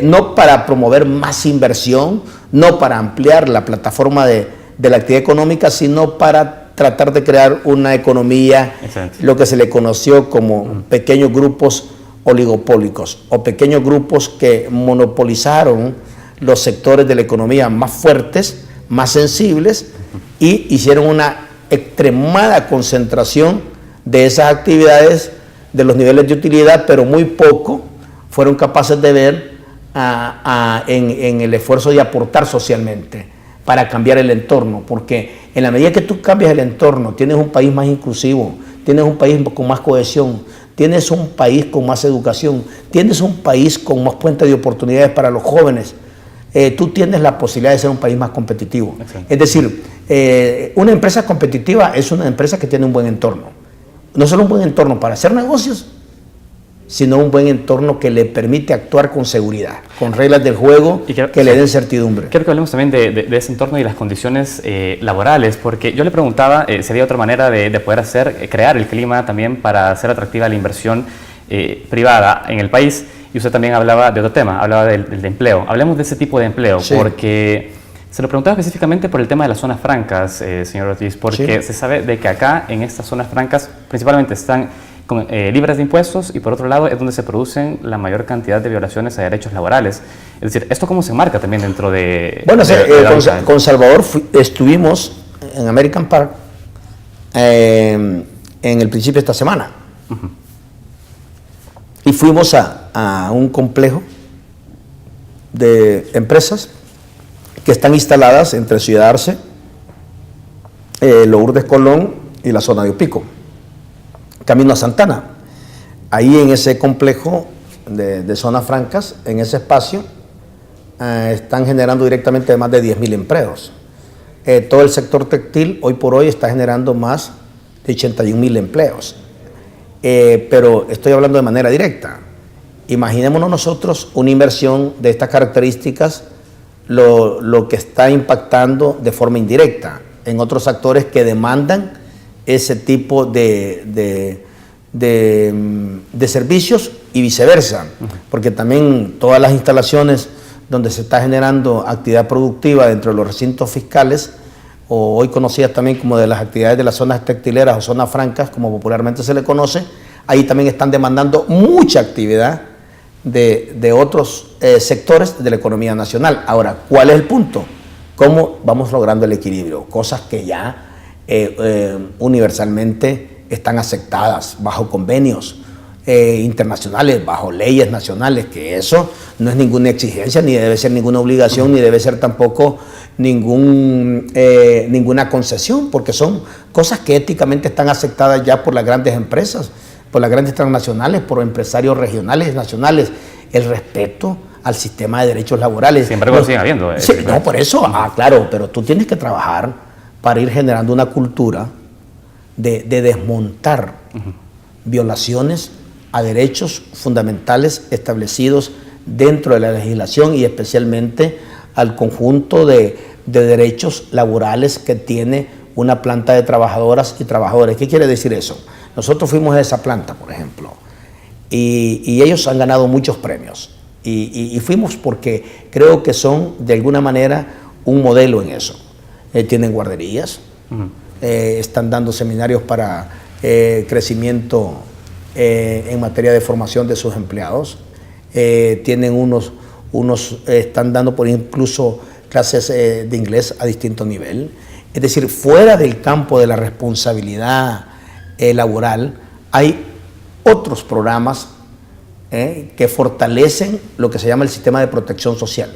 no para promover más inversión, no para ampliar la plataforma de la actividad económica, sino para tratar de crear una economía, lo que se le conoció como pequeños grupos oligopólicos o pequeños grupos que monopolizaron los sectores de la economía más fuertes, más sensibles, y hicieron una extremada concentración de esas actividades, de los niveles de utilidad, pero muy poco fueron capaces de ver en el esfuerzo de aportar socialmente para cambiar el entorno, porque en la medida que tú cambias el entorno, tienes un país más inclusivo, tienes un país con más cohesión, tienes un país con más educación, tienes un país con más puentes de oportunidades para los jóvenes, tú tienes la posibilidad de ser un país más competitivo. Es decir, una empresa competitiva es una empresa que tiene un buen entorno. No solo un buen entorno para hacer negocios, sino un buen entorno que le permite actuar con seguridad, con reglas del juego que le den certidumbre. Quiero que hablemos también de ese entorno y las condiciones laborales, porque yo le preguntaba si había otra manera de poder crear el clima también para hacer atractiva la inversión privada en el país, y usted también hablaba de otro tema, hablaba del empleo. Hablemos de ese tipo de empleo, sí, porque se lo preguntaba específicamente por el tema de las zonas francas, señor Ortiz, porque sí, se sabe de que acá en estas zonas francas principalmente están libres de impuestos, y por otro lado es donde se producen la mayor cantidad de violaciones a derechos laborales. Es decir, ¿esto cómo se marca también dentro de...? Bueno, con Salvador estuvimos en American Park en el principio de esta semana. Y fuimos a un complejo de empresas que están instaladas entre Ciudad Arce, Lourdes Colón y la zona de Opico, camino a Santana. Ahí en ese complejo de zonas francas, en ese espacio, están generando directamente más de 10.000 empleos. Todo el sector textil hoy por hoy está generando más de 81.000 empleos. Pero estoy hablando de manera directa. Imaginémonos nosotros una inversión de estas características, lo que está impactando de forma indirecta en otros actores que demandan ese tipo de servicios y viceversa, porque también todas las instalaciones donde se está generando actividad productiva dentro de los recintos fiscales, o hoy conocidas también como de las actividades de las zonas textileras o zonas francas, como popularmente se le conoce, ahí también están demandando mucha actividad de otros sectores de la economía nacional. Ahora, ¿cuál es el punto? ¿Cómo vamos logrando el equilibrio? Cosas que ya universalmente están aceptadas bajo convenios internacionales, bajo leyes nacionales, que eso no es ninguna exigencia, ni debe ser ninguna obligación, ni debe ser tampoco ninguna concesión, porque son cosas que éticamente están aceptadas ya por las grandes empresas, por las grandes transnacionales, por empresarios regionales, nacionales, el respeto al sistema de derechos laborales. Sin embargo, lo siguen habiendo. Sí, no, por eso, claro, pero tú tienes que trabajar para ir generando una cultura de desmontar violaciones a derechos fundamentales establecidos dentro de la legislación, y especialmente al conjunto de derechos laborales que tiene una planta de trabajadoras y trabajadores. ¿Qué quiere decir eso? Nosotros fuimos a esa planta, por ejemplo, y ellos han ganado muchos premios, y fuimos porque creo que son de alguna manera un modelo en eso. Tienen guarderías, están dando seminarios para crecimiento en materia de formación de sus empleados, tienen están dando por incluso clases de inglés a distinto nivel. Es decir, fuera del campo de la responsabilidad laboral, hay otros programas que fortalecen lo que se llama el sistema de protección social,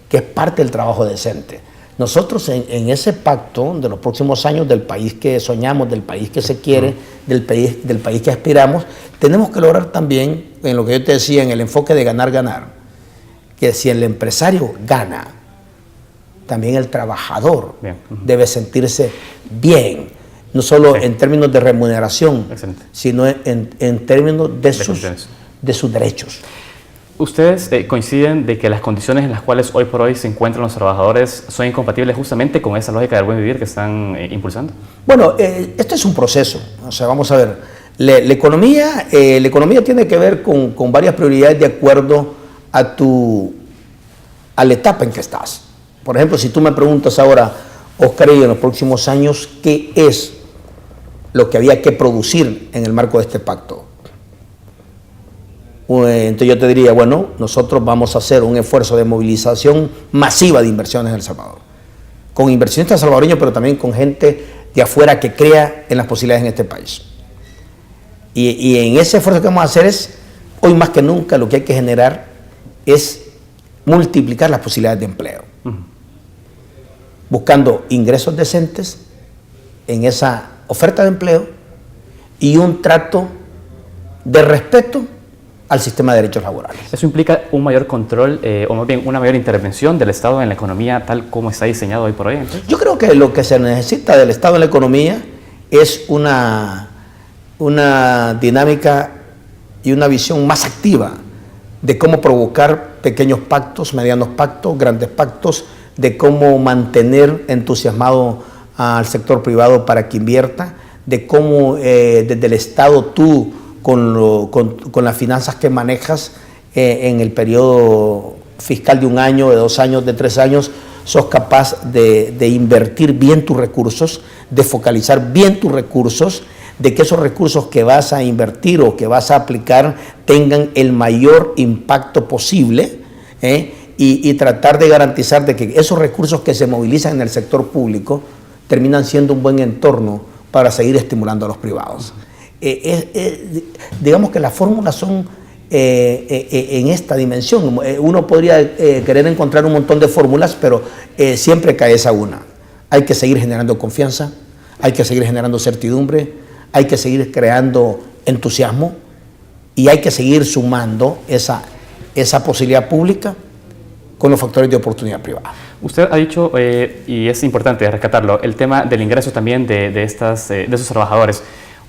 que es parte del trabajo decente. Nosotros en ese pacto de los próximos años, del país que soñamos, del país que se quiere, del país que aspiramos, tenemos que lograr también, en lo que yo te decía, en el enfoque de ganar, que si el empresario gana, también el trabajador debe sentirse bien, no solo en términos de remuneración, sino en términos de sus derechos. ¿Ustedes coinciden de que las condiciones en las cuales hoy por hoy se encuentran los trabajadores son incompatibles justamente con esa lógica del buen vivir que están impulsando? Bueno, esto es un proceso. O sea, vamos a ver, la economía tiene que ver con varias prioridades de acuerdo a la etapa en que estás. Por ejemplo, si tú me preguntas ahora, Oscar, y en los próximos años, ¿qué es lo que había que producir en el marco de este pacto? Entonces yo te diría, bueno, nosotros vamos a hacer un esfuerzo de movilización masiva de inversiones en El Salvador, con inversionistas salvadoreños, pero también con gente de afuera que crea en las posibilidades en este país. Y en ese esfuerzo que vamos a hacer es, hoy más que nunca, lo que hay que generar es multiplicar las posibilidades de empleo, buscando ingresos decentes en esa oferta de empleo y un trato de respeto al sistema de derechos laborales. ¿Eso implica un mayor control o más bien una mayor intervención del Estado en la economía tal como está diseñado hoy por hoy? Entonces, yo creo que lo que se necesita del Estado en la economía es una dinámica y una visión más activa de cómo provocar pequeños pactos, medianos pactos, grandes pactos, de cómo mantener entusiasmado al sector privado para que invierta, de cómo desde el Estado tú con las finanzas que manejas en el periodo fiscal de 1 año, de 2 años, de 3 años, sos capaz de invertir bien tus recursos, de focalizar bien tus recursos, de que esos recursos que vas a invertir o que vas a aplicar tengan el mayor impacto posible, y tratar de garantizar de que esos recursos que se movilizan en el sector público terminan siendo un buen entorno para seguir estimulando a los privados. Digamos que las fórmulas son en esta dimensión. Uno podría querer encontrar un montón de fórmulas, pero siempre cae esa una. Hay que seguir generando confianza, hay que seguir generando certidumbre, hay que seguir creando entusiasmo y hay que seguir sumando esa posibilidad pública con los factores de oportunidad privada. Usted ha dicho, y es importante rescatarlo, el tema del ingreso también de esos trabajadores.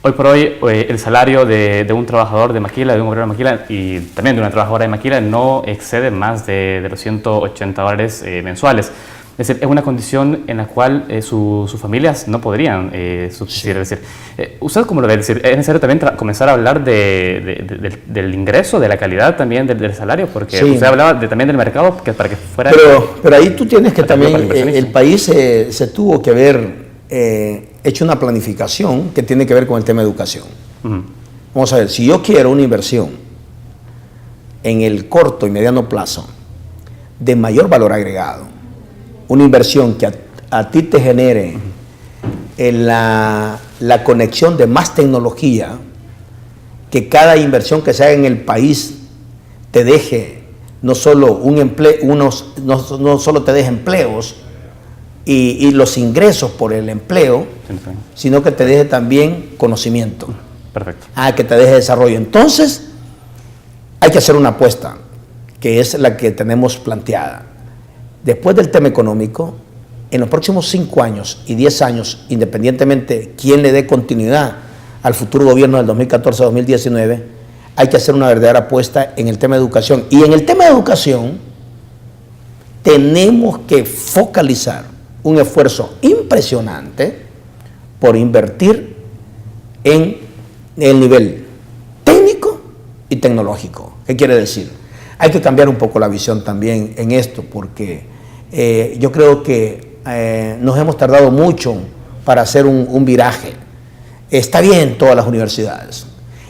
Hoy por hoy, el salario de un trabajador de maquila, de un obrero de maquila y también de una trabajadora de maquila no excede más de los $180 mensuales. Es decir, es una condición en la cual sus familias no podrían subsistir. Sí. Es decir, ¿usted cómo lo ve? Es decir, es necesario también comenzar a hablar del ingreso, de la calidad también del salario, porque sí. Usted hablaba también del mercado para que fuera... Pero ahí tú tienes que también, el país se tuvo que haber hecho una planificación que tiene que ver con el tema de educación. Vamos a ver, si yo quiero una inversión en el corto y mediano plazo de mayor valor agregado, una inversión que a ti te genere la conexión de más tecnología, que cada inversión que se haga en el país te deje no solo un empleo, no solo te deje empleos y los ingresos por el empleo, sino que te deje también conocimiento. Perfecto. Que te deje desarrollo. Entonces, hay que hacer una apuesta, que es la que tenemos planteada. Después del tema económico, en los próximos 5 años y 10 años, independientemente quién le dé continuidad al futuro gobierno del 2014-2019, hay que hacer una verdadera apuesta en el tema de educación. Y en el tema de educación, tenemos que focalizar un esfuerzo impresionante por invertir en el nivel técnico y tecnológico. ¿Qué quiere decir? Hay que cambiar un poco la visión también en esto, porque yo creo que nos hemos tardado mucho para hacer un viraje. Está bien todas las universidades,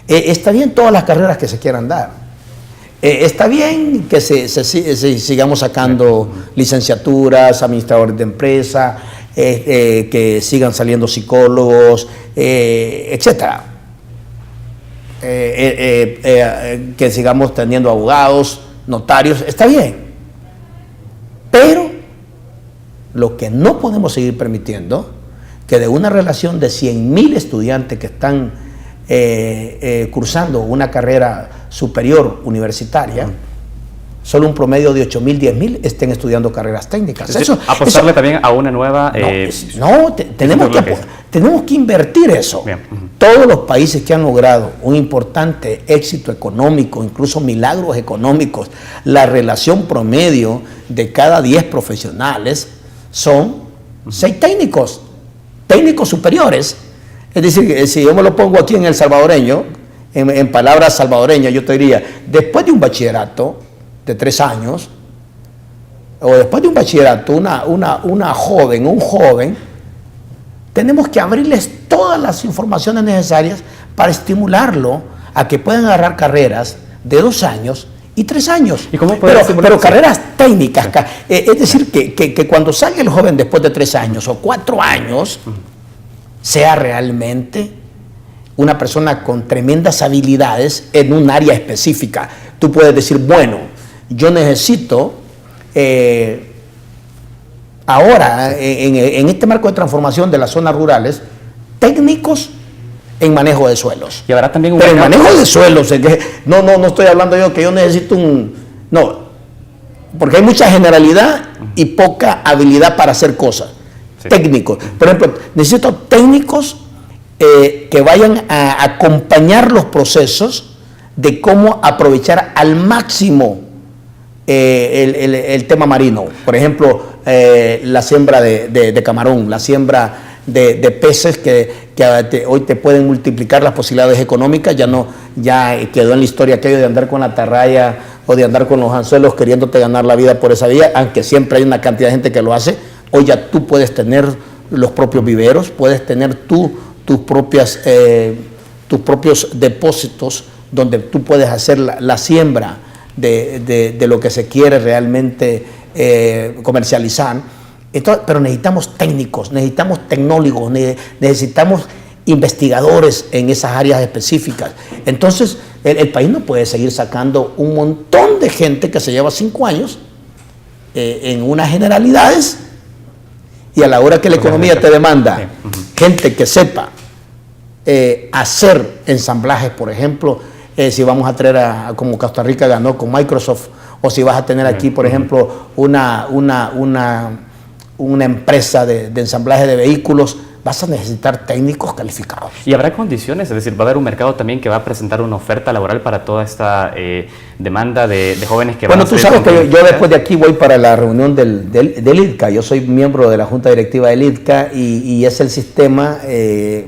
está bien todas las carreras que se quieran dar, está bien que sigamos sacando licenciaturas, administradores de empresa, que sigan saliendo psicólogos, etcétera. Que sigamos teniendo abogados, notarios, está bien, pero Lo que no podemos seguir permitiendo, que de una relación de 100.000 estudiantes que están cursando una carrera superior universitaria, solo un promedio de 8.000, 10.000 estén estudiando carreras técnicas. Es decir, apostarle también a una nueva... tenemos que invertir eso. Bien. Todos los países que han logrado un importante éxito económico, incluso milagros económicos, la relación promedio de cada 10 profesionales son 6 técnicos superiores. Es decir, si yo me lo pongo aquí en el salvadoreño, en palabras salvadoreñas, yo te diría, después de un bachillerato de 3 años, o después de un bachillerato, un joven, tenemos que abrirles todas las informaciones necesarias para estimularlo a que puedan agarrar carreras de 2 años y 3 años. ¿Y cómo pero carreras técnicas, es decir, que cuando salga el joven después de 3 años o 4 años, sea realmente una persona con tremendas habilidades en un área específica. Tú puedes decir, bueno, yo necesito ahora, en este marco de transformación de las zonas rurales, técnicos en manejo de suelos. Y habrá también un Pero en manejo de suelos, no estoy hablando yo que yo necesito no, porque hay mucha generalidad y poca habilidad para hacer cosas. Sí. Técnicos. Por ejemplo, necesito técnicos que vayan a acompañar los procesos de cómo aprovechar al máximo el tema marino. Por ejemplo, la siembra de camarón, la siembra de peces que hoy te pueden multiplicar las posibilidades económicas. Ya quedó en la historia aquello de andar con la atarraya o de andar con los anzuelos queriéndote ganar la vida por esa vía, aunque siempre hay una cantidad de gente que lo hace. Hoy ya tú puedes tener los propios viveros, puedes tener tus propios depósitos donde tú puedes hacer la siembra de lo que se quiere realmente comercializar. Entonces, pero necesitamos técnicos, necesitamos tecnólogos, necesitamos investigadores en esas áreas específicas. Entonces, el país no puede seguir sacando un montón de gente que se lleva 5 años en unas generalidades, y a la hora que la economía te demanda gente que sepa hacer ensamblajes, por ejemplo, si vamos a traer como Costa Rica ganó con Microsoft, o si vas a tener aquí, por ejemplo, una empresa de ensamblaje de vehículos, vas a necesitar técnicos calificados. ¿Y habrá condiciones? Es decir, ¿va a haber un mercado también que va a presentar una oferta laboral para toda esta demanda de jóvenes que van a... Bueno, tú sabes que yo después de aquí voy para la reunión del IDCA. Yo soy miembro de la Junta Directiva del IDCA y es el sistema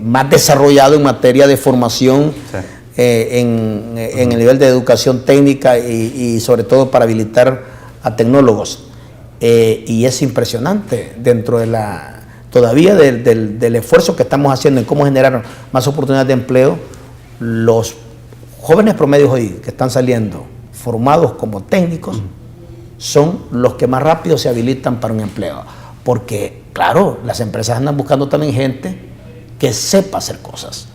más desarrollado en materia de formación. Sí. En el nivel de educación técnica y sobre todo para habilitar a tecnólogos. Y es impresionante dentro de todavía del esfuerzo que estamos haciendo en cómo generar más oportunidades de empleo. Los jóvenes promedios hoy que están saliendo formados como técnicos son los que más rápido se habilitan para un empleo, porque claro, las empresas andan buscando también gente que sepa hacer cosas,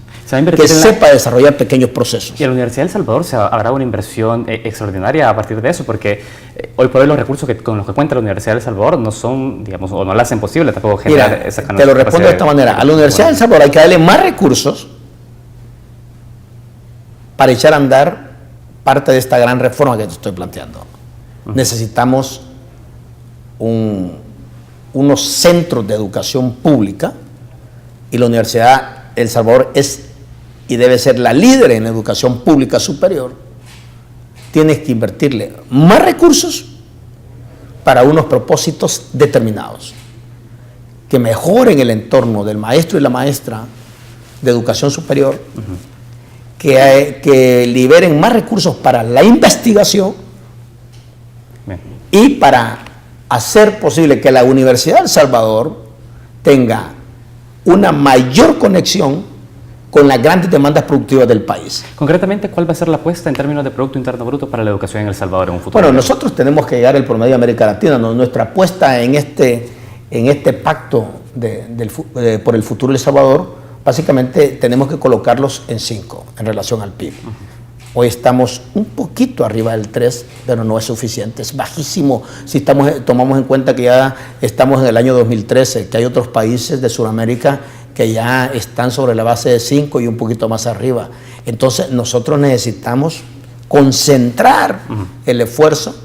que sepa desarrollar pequeños procesos. Y en la Universidad de El Salvador habrá una inversión extraordinaria a partir de eso, porque hoy por hoy los recursos con los que cuenta la Universidad de El Salvador no son, digamos, o no la hacen posible tampoco generar esa cantidad. Te lo respondo de esta manera. A la Universidad de El Salvador hay que darle más recursos para echar a andar parte de esta gran reforma que te estoy planteando. Necesitamos unos centros de educación pública, y la Universidad de El Salvador es y debe ser la líder en educación pública superior. Tienes que invertirle más recursos para unos propósitos determinados, que mejoren el entorno del maestro y la maestra de educación superior, que liberen más recursos para la investigación y para hacer posible que la Universidad de El Salvador tenga una mayor conexión con las grandes demandas productivas del país. Concretamente, ¿cuál va a ser la apuesta en términos de Producto Interno Bruto para la educación en El Salvador en un futuro? Bueno, nosotros tenemos que llegar al promedio de América Latina. Nuestra apuesta en este pacto por el futuro de El Salvador, básicamente tenemos que colocarlos en 5 en relación al PIB. Hoy estamos un poquito arriba del 3, pero no es suficiente, es bajísimo si tomamos en cuenta que ya estamos en el año 2013, que hay otros países de Sudamérica que ya están sobre la base de 5 y un poquito más arriba. Entonces nosotros necesitamos concentrar el esfuerzo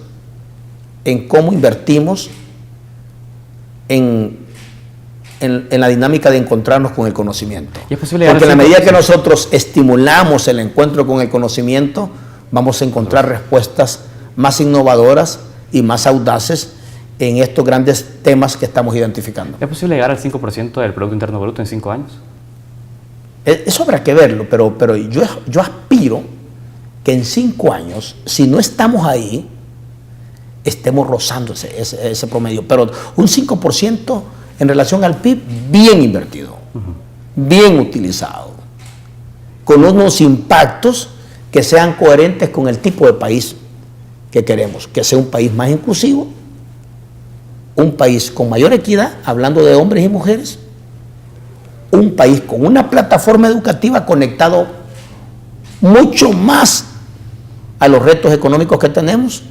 en cómo invertimos en la dinámica de encontrarnos con el conocimiento. Porque en la medida que nosotros estimulamos el encuentro con el conocimiento, vamos a encontrar respuestas más innovadoras y más audaces en estos grandes temas que estamos identificando. ¿Es posible llegar al 5% del Producto Interno Bruto en 5 años? Eso habrá que verlo, pero yo aspiro que en 5 años, si no estamos ahí, estemos rozando ese promedio. Pero un 5% en relación al PIB, bien invertido, bien utilizado, con unos impactos que sean coherentes con el tipo de país que queremos, que sea un país más inclusivo, un país con mayor equidad, hablando de hombres y mujeres, un país con una plataforma educativa conectado mucho más a los retos económicos que tenemos,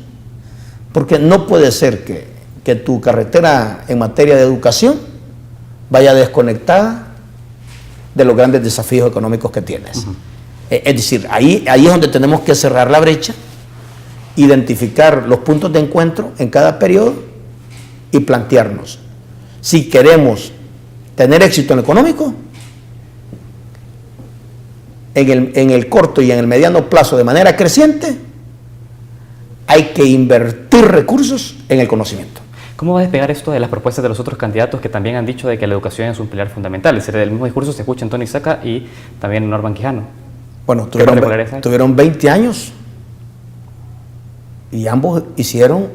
porque no puede ser que tu carretera en materia de educación vaya desconectada de los grandes desafíos económicos que tienes. Es decir, ahí es donde tenemos que cerrar la brecha, identificar los puntos de encuentro en cada periodo y plantearnos si queremos tener éxito en lo económico en el corto y en el mediano plazo de manera creciente. Hay que invertir recursos en el conocimiento. ¿Cómo va a despegar esto de las propuestas de los otros candidatos que también han dicho de que la educación es un pilar fundamental? Es decir, el mismo discurso se escucha en Tony Saca y también en Norman Quijano. Bueno, tuvieron 20 años y ambos hicieron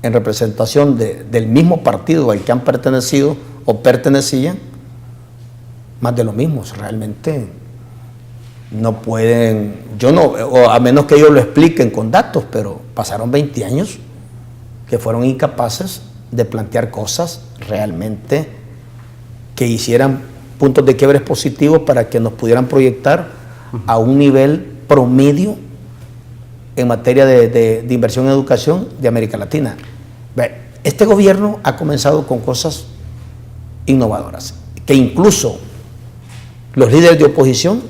en representación del mismo partido al que han pertenecido o pertenecían más de lo mismo. Realmente no pueden, o a menos que ellos lo expliquen con datos, pero pasaron 20 años que fueron incapaces de plantear cosas realmente que hicieran puntos de quiebres positivos para que nos pudieran proyectar a un nivel promedio en materia de inversión en educación de América Latina. Este gobierno ha comenzado con cosas innovadoras, que incluso los líderes de oposición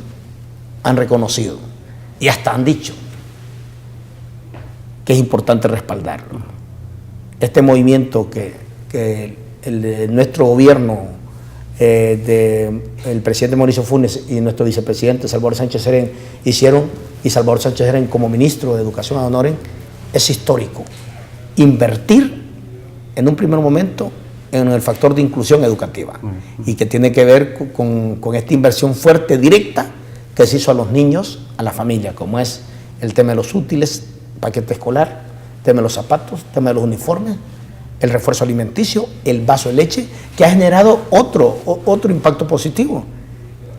han reconocido y hasta han dicho que es importante respaldarlo. Este movimiento que nuestro gobierno, el presidente Mauricio Funes y nuestro vicepresidente Salvador Sánchez Serén hicieron, y Salvador Sánchez Serén como ministro de Educación ad honorem, es histórico. Invertir en un primer momento en el factor de inclusión educativa y que tiene que ver con esta inversión fuerte, directa, que se hizo a los niños, a la familia, como es el tema de los útiles, paquete escolar, el tema de los zapatos, el tema de los uniformes, el refuerzo alimenticio, el vaso de leche, que ha generado otro impacto positivo,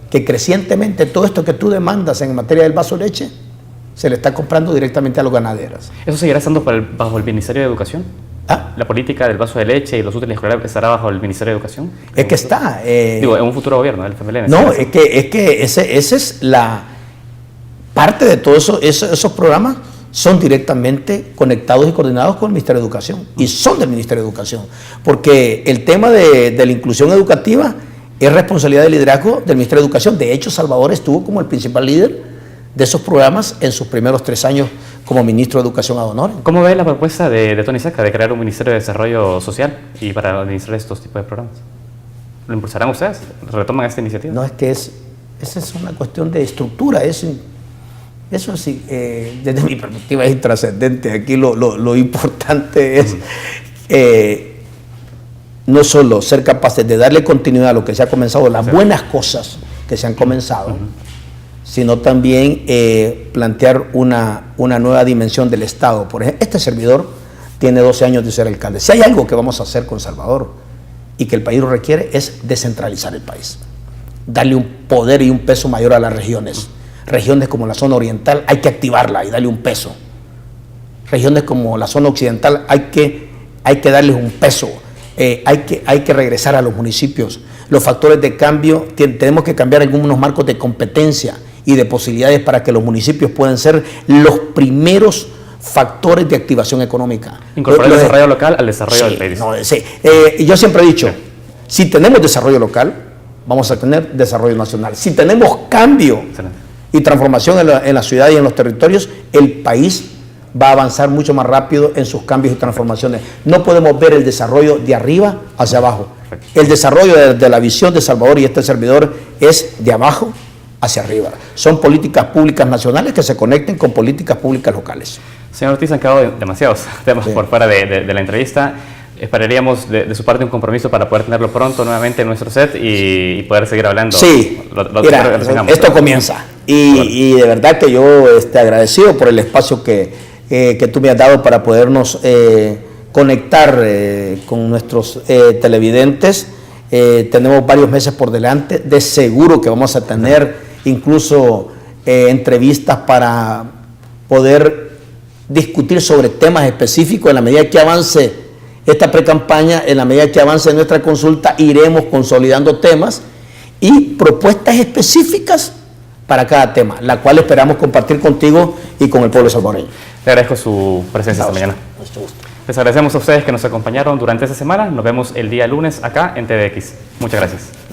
que crecientemente todo esto que tú demandas en materia del vaso de leche se le está comprando directamente a los ganaderos. ¿Eso seguirá estando bajo el Ministerio de Educación? ¿Ah? ¿La política del vaso de leche y los útiles escolares estará bajo el Ministerio de Educación? Es que está. Digo, en un futuro gobierno del FMLN. No, es que esa es la parte de todos esos programas, son directamente conectados y coordinados con el Ministerio de Educación y son del Ministerio de Educación, porque el tema de la inclusión educativa es responsabilidad de liderazgo del Ministerio de Educación. De hecho, Salvador estuvo como el principal líder de esos programas en sus primeros 3 años como ministro de Educación ad honorem. ¿Cómo ve la propuesta de Tony Saca de crear un Ministerio de Desarrollo Social y para administrar estos tipos de programas? ¿Lo impulsarán ustedes? ¿Retoman esta iniciativa? No, es que esa es una cuestión de estructura. Eso sí, desde mi perspectiva es intrascendente. Aquí lo importante es no solo ser capaces de darle continuidad a lo que se ha comenzado, las buenas cosas que se han comenzado, sino también plantear una nueva dimensión del Estado. Por ejemplo, este servidor tiene 12 años de ser alcalde. Si hay algo que vamos a hacer con Salvador y que el país lo requiere, es descentralizar el país, darle un poder y un peso mayor a las regiones. Regiones como la zona oriental hay que activarla y darle un peso. Regiones como la zona occidental hay que darles un peso. Hay que regresar a los municipios. Los factores de cambio, tenemos que cambiar algunos marcos de competencia y de posibilidades para que los municipios puedan ser los primeros factores de activación económica. Incorporar el desarrollo local al desarrollo del país. Yo siempre he dicho, si tenemos desarrollo local, vamos a tener desarrollo nacional. Si tenemos cambio y transformación en la ciudad y en los territorios, el país va a avanzar mucho más rápido en sus cambios y transformaciones. No podemos ver el desarrollo de arriba hacia abajo. El desarrollo de la visión de Salvador y este servidor es de abajo hacia arriba. Son políticas públicas nacionales que se conecten con políticas públicas locales. Señor Ortiz, han quedado demasiados temas por fuera de la entrevista. Esperaríamos de su parte un compromiso para poder tenerlo pronto nuevamente en nuestro set y poder seguir hablando. Sí, mira, esto comienza. Y de verdad que yo agradecido por el espacio que tú me has dado para podernos conectar con nuestros televidentes. Tenemos varios meses por delante. De seguro que vamos a tener incluso entrevistas para poder discutir sobre temas específicos. En la medida que avance esta pre-campaña, en la medida que avance nuestra consulta, iremos consolidando temas y propuestas específicas para cada tema, la cual esperamos compartir contigo y con el pueblo salvadoreño. Le agradezco su presencia esta mañana. Mucho gusto. Les agradecemos a ustedes que nos acompañaron durante esta semana. Nos vemos el día lunes acá en TVX. Muchas gracias.